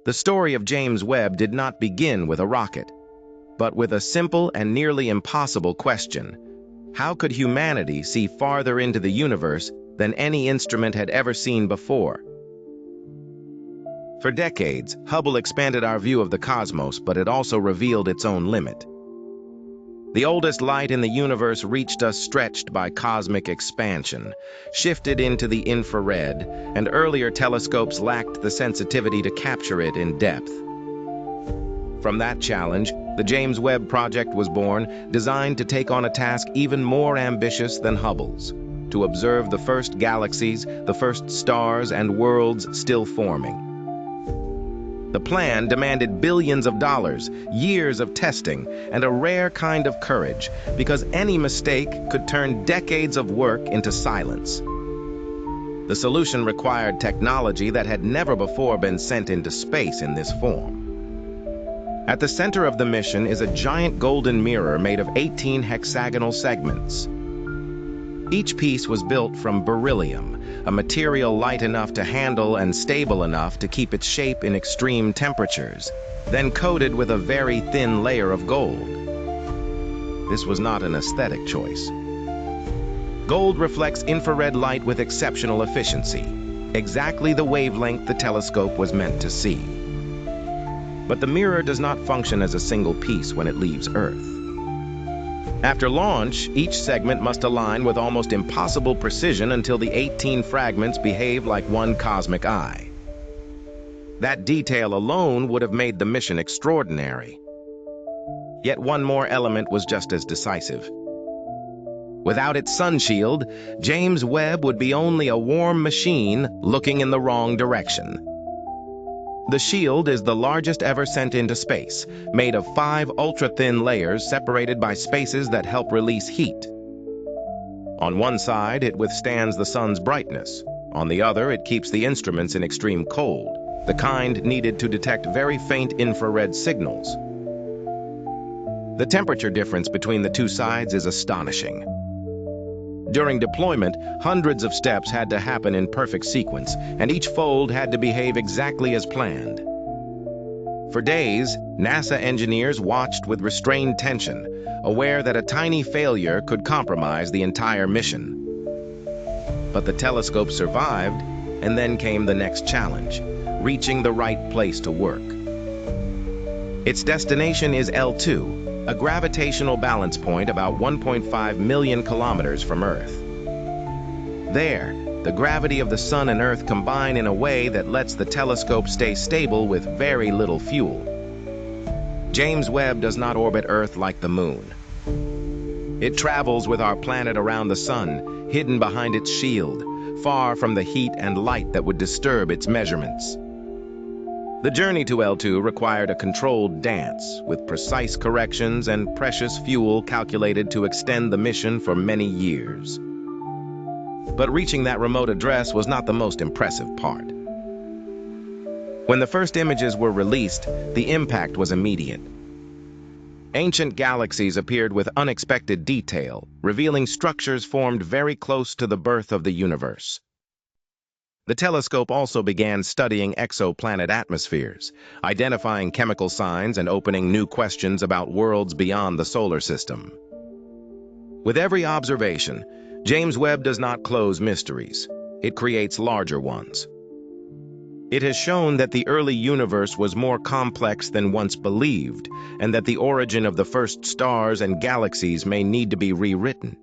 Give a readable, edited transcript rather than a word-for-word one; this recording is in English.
The story of James Webb did not begin with a rocket, but with a simple and nearly impossible question. How could humanity see farther into the universe than any instrument had ever seen before? For decades, Hubble expanded our view of the cosmos, but it also revealed its own limit. The oldest light in the universe reached us stretched by cosmic expansion, shifted into the infrared, and earlier telescopes lacked the sensitivity to capture it in depth. From that challenge, the James Webb Project was born, designed to take on a task even more ambitious than Hubble's: to observe the first galaxies, the first stars and worlds still forming. The plan demanded billions of dollars, years of testing, and a rare kind of courage, because any mistake could turn decades of work into silence. The solution required technology that had never before been sent into space in this form. At the center of the mission is a giant golden mirror made of 18 hexagonal segments. Each piece was built from beryllium, a material light enough to handle and stable enough to keep its shape in extreme temperatures, then coated with a very thin layer of gold. This was not an aesthetic choice. Gold reflects infrared light with exceptional efficiency, exactly the wavelength the telescope was meant to see. But the mirror does not function as a single piece when it leaves Earth. After launch, each segment must align with almost impossible precision until the 18 fragments behave like one cosmic eye. That detail alone would have made the mission extraordinary. Yet one more element was just as decisive. Without its sun shield, James Webb would be only a warm machine looking in the wrong direction. The shield is the largest ever sent into space, made of 5 ultra-thin layers separated by spaces that help release heat. On one side, it withstands the sun's brightness. On the other, it keeps the instruments in extreme cold, the kind needed to detect very faint infrared signals. The temperature difference between the two sides is astonishing. During deployment, hundreds of steps had to happen in perfect sequence, and each fold had to behave exactly as planned. For days, NASA engineers watched with restrained tension, aware that a tiny failure could compromise the entire mission. But the telescope survived, and then came the next challenge: reaching the right place to work. Its destination is L2, a gravitational balance point about 1.5 million kilometers from Earth. There, the gravity of the Sun and Earth combine in a way that lets the telescope stay stable with very little fuel. James Webb does not orbit Earth like the Moon. It travels with our planet around the Sun, hidden behind its shield, far from the heat and light that would disturb its measurements. The journey to L2 required a controlled dance, with precise corrections and precious fuel calculated to extend the mission for many years. But reaching that remote address was not the most impressive part. When the first images were released, the impact was immediate. Ancient galaxies appeared with unexpected detail, revealing structures formed very close to the birth of the universe. The telescope also began studying exoplanet atmospheres, identifying chemical signs and opening new questions about worlds beyond the solar system. With every observation, James Webb does not close mysteries. It creates larger ones. It has shown that the early universe was more complex than once believed, and that the origin of the first stars and galaxies may need to be rewritten.